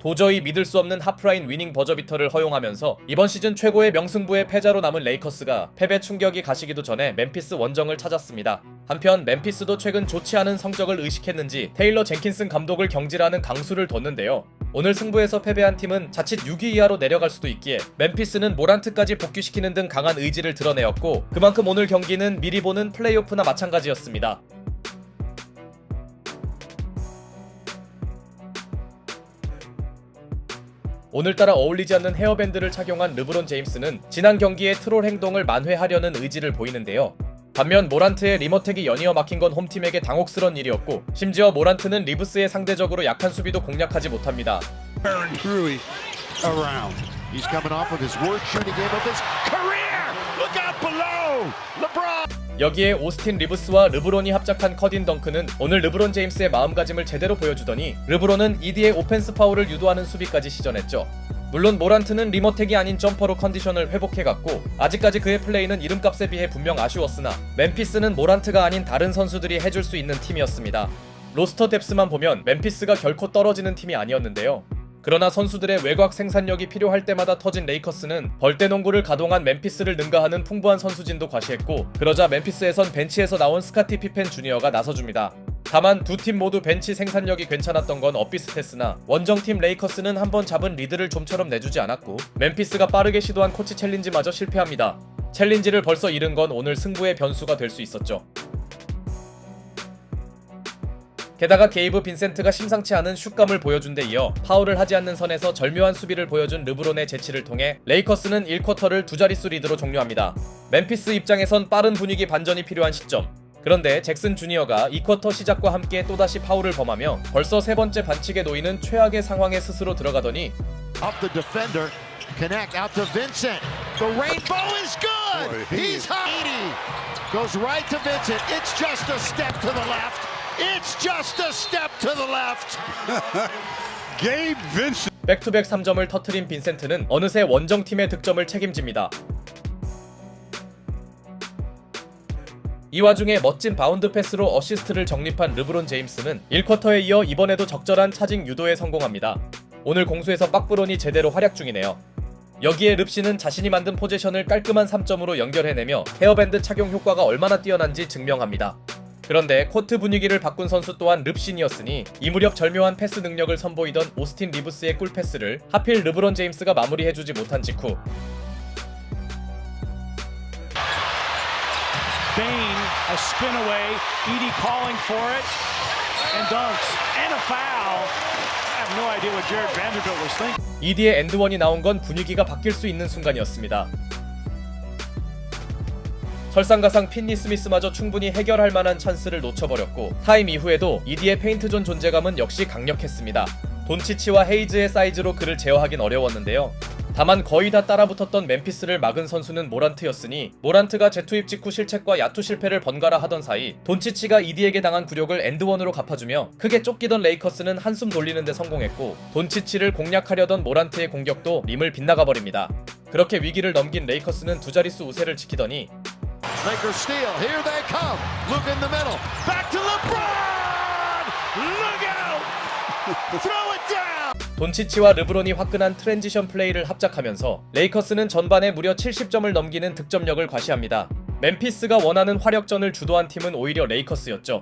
도저히 믿을 수 없는 하프라인 위닝 버저비터를 허용하면서 이번 시즌 최고의 명승부의 패자로 남은 레이커스가 패배 충격이 가시기도 전에 멤피스 원정을 찾았습니다. 한편 멤피스도 최근 좋지 않은 성적을 의식했는지 테일러 젠킨슨 감독을 경질하는 강수를 뒀는데요. 오늘 승부에서 패배한 팀은 자칫 6위 이하로 내려갈 수도 있기에 멤피스는 모란트까지 복귀시키는 등 강한 의지를 드러내었고, 그만큼 오늘 경기는 미리 보는 플레이오프나 마찬가지였습니다. 오늘따라 어울리지 않는 헤어밴드를 착용한 르브론 제임스는 지난 경기의 트롤 행동을 만회하려는 의지를 보이는데요. 반면 모란트의 리머텍이 연이어 막힌 건 홈팀에게 당혹스러운 일이었고, 심지어 모란트는 리브스의 상대적으로 약한 수비도 공략하지 못합니다. 여기에 오스틴 리브스와 르브론이 합작한 커딘 덩크는 오늘 르브론 제임스의 마음가짐을 제대로 보여주더니 르브론은 이디의 오펜스 파울을 유도하는 수비까지 시전했죠. 물론 모란트는 리머텍이 아닌 점퍼로 컨디션을 회복해갔고, 아직까지 그의 플레이는 이름값에 비해 분명 아쉬웠으나 멤피스는 모란트가 아닌 다른 선수들이 해줄 수 있는 팀이었습니다. 로스터 뎁스만 보면 멤피스가 결코 떨어지는 팀이 아니었는데요. 그러나 선수들의 외곽 생산력이 필요할 때마다 터진 레이커스는 벌떼농구를 가동한 멤피스를 능가하는 풍부한 선수진도 과시했고, 그러자 멤피스에선 벤치에서 나온 스카티 피펜 주니어가 나서줍니다. 다만 두 팀 모두 벤치 생산력이 괜찮았던 건 엇비슷했으나 원정팀 레이커스는 한번 잡은 리드를 좀처럼 내주지 않았고, 멤피스가 빠르게 시도한 코치 챌린지마저 실패합니다. 챌린지를 벌써 잃은 건 오늘 승부의 변수가 될 수 있었죠. 게다가 게이브 빈센트가 심상치 않은 슛감을 보여준 데 이어 파울을 하지 않는 선에서 절묘한 수비를 보여준 르브론의 재치를 통해 레이커스는 1쿼터를 두 자릿수 리드로 종료합니다. 멤피스 입장에선 빠른 분위기 반전이 필요한 시점. 그런데 잭슨 주니어가 2쿼터 시작과 함께 또다시 파울을 범하며 벌써 세 번째 반칙에 놓이는 최악의 상황에 스스로 들어가더니 Up the defender, connect out to Vincent. The rainbow is good. He's hot. Goes right to Vincent. It's just a step to the left. It's just a step to the left. Gabe Vincent. 백투백 3점을 터트린 빈센트는 어느새 원정팀의 득점을 책임집니다. 이 와중에 멋진 바운드 패스로 어시스트를 정립한 르브론 제임스는 1쿼터에 이어 이번에도 적절한 차징 유도에 성공합니다. 오늘 공수에서 빡브론이 제대로 활약 중이네요. 여기에 릅시는 자신이 만든 포지션을 깔끔한 3점으로 연결해내며 헤어밴드 착용 효과가 얼마나 뛰어난지 증명합니다. 그런데 코트 분위기를 바꾼 선수 또한 릅신이었으니 이 무렵 절묘한 패스 능력을 선보이던 오스틴 리브스의 꿀패스를 하필 르브론 제임스가 마무리해주지 못한 직후 Bane, a spin away, Edey calling for it, and dunks, and a foul. I have no idea what Jared Vanderbilt was thinking. 이디의 엔드원이 나온 건 분위기가 바뀔 수 있는 순간이었습니다. 설상가상 핀니 스미스마저 충분히 해결할 만한 찬스를 놓쳐버렸고, 타임 이후에도 이디의 페인트존 존재감은 역시 강력했습니다. 돈치치와 헤이즈의 사이즈로 그를 제어하긴 어려웠는데요. 다만 거의 다 따라붙었던 멤피스를 막은 선수는 모란트였으니 모란트가 재투입 직후 실책과 야투 실패를 번갈아 하던 사이 돈치치가 이디에게 당한 굴욕을 엔드원으로 갚아주며 크게 쫓기던 레이커스는 한숨 돌리는 데 성공했고, 돈치치를 공략하려던 모란트의 공격도 림을 빗나가버립니다. 그렇게 위기를 넘긴 레이커스는 두 자릿수 우세를 지키더니 Lakers steal. Here they come. Luke in the middle. Back to LeBron. Look out. Throw it down. 돈치치와 르브론이 화끈한 트랜지션 플레이를 합작하면서 레이커스는 전반에 무려 70점을 넘기는 득점력을 과시합니다. 멤피스가 원하는 화력전을 주도한 팀은 오히려 레이커스였죠.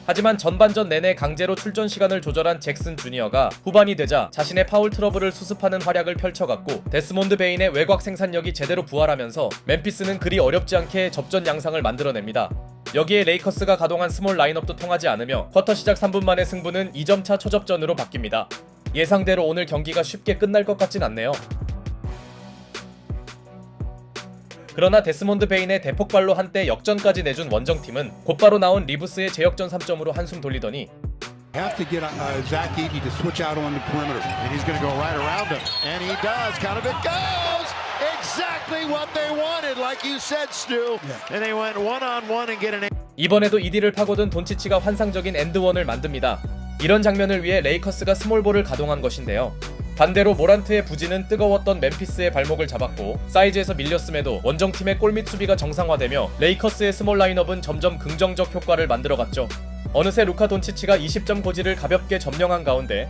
하지만 전반전 내내 강제로 출전 시간을 조절한 잭슨 주니어가 후반이 되자 자신의 파울 트러블을 수습하는 활약을 펼쳐갔고, 데스몬드 베인의 외곽 생산력이 제대로 부활하면서 멤피스는 그리 어렵지 않게 접전 양상을 만들어냅니다. 여기에 레이커스가 가동한 스몰 라인업도 통하지 않으며 쿼터 시작 3분 만에 승부는 2점차 초접전으로 바뀝니다. 예상대로 오늘 경기가 쉽게 끝날 것 같진 않네요. 그러나 데스몬드 베인의 대폭발로 한때 역전까지 내준 원정팀은 곧바로 나온 리브스의 제역전 3점으로 한숨 돌리더니 Have to get Zach Edey to switch out on the perimeter. And he's going to go right around him. And he does. Kind of it goes. Exactly what they wanted, like you said, Stu. And they went one-on-one and get an... 이번에도 이디를 파고든 돈치치가 환상적인 엔드원을 만듭니다. 이런 장면을 위해 레이커스가 스몰볼을 가동한 것인데요. 반대로 모란트의 부진은 뜨거웠던 멤피스의 발목을 잡았고, 사이즈에서 밀렸음에도 원정팀의 골밑 수비가 정상화되며 레이커스의 스몰 라인업은 점점 긍정적 효과를 만들어갔죠. 어느새 루카 돈치치가 20점 고지를 가볍게 점령한 가운데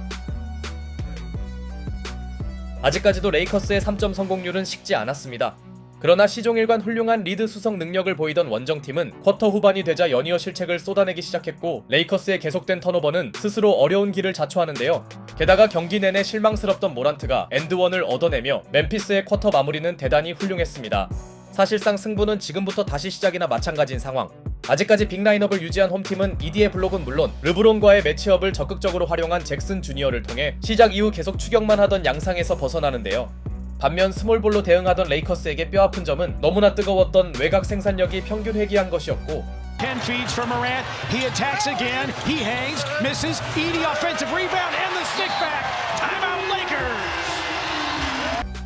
아직까지도 레이커스의 3점 성공률은 식지 않았습니다. 그러나 시종일관 훌륭한 리드 수성 능력을 보이던 원정팀은 쿼터 후반이 되자 연이어 실책을 쏟아내기 시작했고 레이커스의 계속된 턴오버는 스스로 어려운 길을 자초하는데요. 게다가 경기 내내 실망스럽던 모란트가 엔드원을 얻어내며 멤피스의 쿼터 마무리는 대단히 훌륭했습니다. 사실상 승부는 지금부터 다시 시작이나 마찬가지인 상황. 아직까지 빅라인업을 유지한 홈팀은 이디의 블록은 물론 르브론과의 매치업을 적극적으로 활용한 잭슨 주니어를 통해 시작 이후 계속 추격만 하던 양상에서 벗어나는데요. 반면 스몰볼로 대응하던 레이커스에게 뼈아픈 점은 너무나 뜨거웠던 외곽 생산력이 평균 회귀한 것이었고 10 feeds for Morant. He attacks again. He hangs, misses. Edey offensive rebound and the stick back. Timeout Lakers.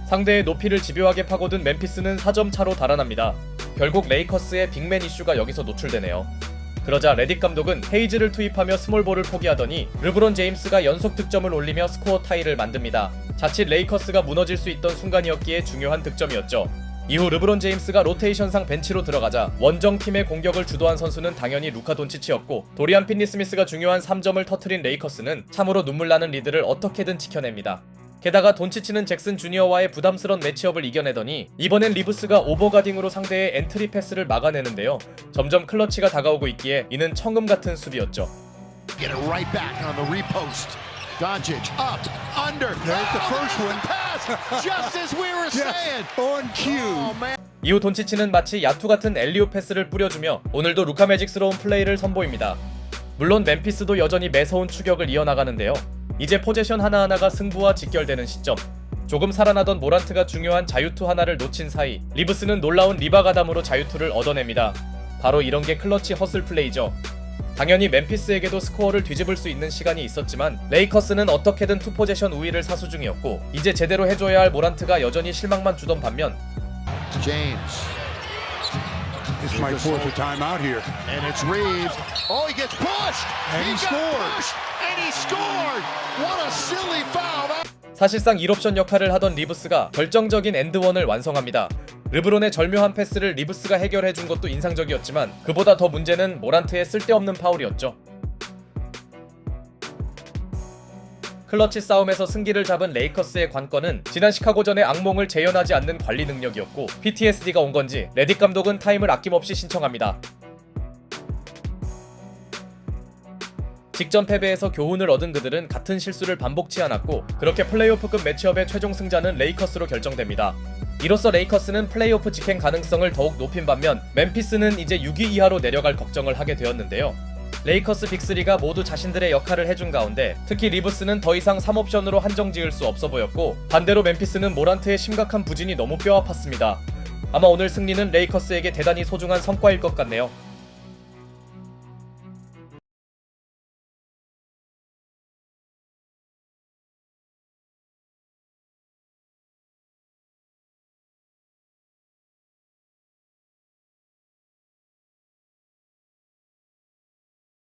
상대의 높이를 집요하게 파고든 멤피스는 4점 차로 달아납니다. 결국 레이커스의 빅맨 이슈가 여기서 노출되네요. 그러자 레딕 감독은 헤이즈를 투입하며 스몰볼을 포기하더니 르브론 제임스가 연속 득점을 올리며 스코어 타이를 만듭니다. 자칫 레이커스가 무너질 수 있던 순간이었기에 중요한 득점이었죠. 이후 르브론 제임스가 로테이션상 벤치로 들어가자 원정팀의 공격을 주도한 선수는 당연히 루카 돈치치였고 도리안 핀니스미스가 중요한 3점을 터트린 레이커스는 참으로 눈물나는 리드를 어떻게든 지켜냅니다. 게다가 돈치치는 잭슨 주니어와의 부담스러운 매치업을 이겨내더니 이번엔 리브스가 오버가딩으로 상대의 엔트리 패스를 막아내는데요. 점점 클러치가 다가오고 있기에 이는 청음 같은 수비였죠. Get it right back on the repost. Doncic up, under. There's the first one. Pass, just as we were saying. On cue. Oh, man. 이후 돈치치는 마치 야투 같은 엘리오 패스를 뿌려주며 오늘도 루카 매직스러운 플레이를 선보입니다. 물론 멤피스도 여전히 매서운 추격을 이어나가는데요. 이제 포제션 하나하나가 승부와 직결되는 시점. 조금 살아나던 모란트가 중요한 자유투 하나를 놓친 사이 리브스는 놀라운 리바가담으로 자유투를 얻어냅니다. 바로 이런 게 클러치 허슬 플레이죠. 당연히 멤피스에게도 스코어를 뒤집을 수 있는 시간이 있었지만 레이커스는 어떻게든 투 포제션 우위를 사수 중이었고 이제 제대로 해줘야 할 모란트가 여전히 실망만 주던 반면 James. This might force a timeout here. And it's Reeves. Oh, he gets pushed. And he got scored. pushed, and he scored. What a silly foul. 사실상 1옵션 역할을 하던 리브스가 결정적인 엔드원을 완성합니다. 르브론의 절묘한 패스를 리브스가 해결해준 것도 인상적이었지만 그보다 더 문제는 모란트의 쓸데없는 파울이었죠. 클러치 싸움에서 승기를 잡은 레이커스의 관건은 지난 시카고전의 악몽을 재현하지 않는 관리 능력이었고 PTSD가 온 건지 레딕 감독은 타임을 아낌없이 신청합니다. 직전 패배에서 교훈을 얻은 그들은 같은 실수를 반복치 않았고 그렇게 플레이오프급 매치업의 최종 승자는 레이커스로 결정됩니다. 이로써 레이커스는 플레이오프 직행 가능성을 더욱 높인 반면 멤피스는 이제 6위 이하로 내려갈 걱정을 하게 되었는데요. 레이커스 빅3가 모두 자신들의 역할을 해준 가운데 특히 리브스는 더 이상 3옵션으로 한정지을 수 없어 보였고 반대로 멤피스는 모란트의 심각한 부진이 너무 뼈아팠습니다. 아마 오늘 승리는 레이커스에게 대단히 소중한 성과일 것 같네요.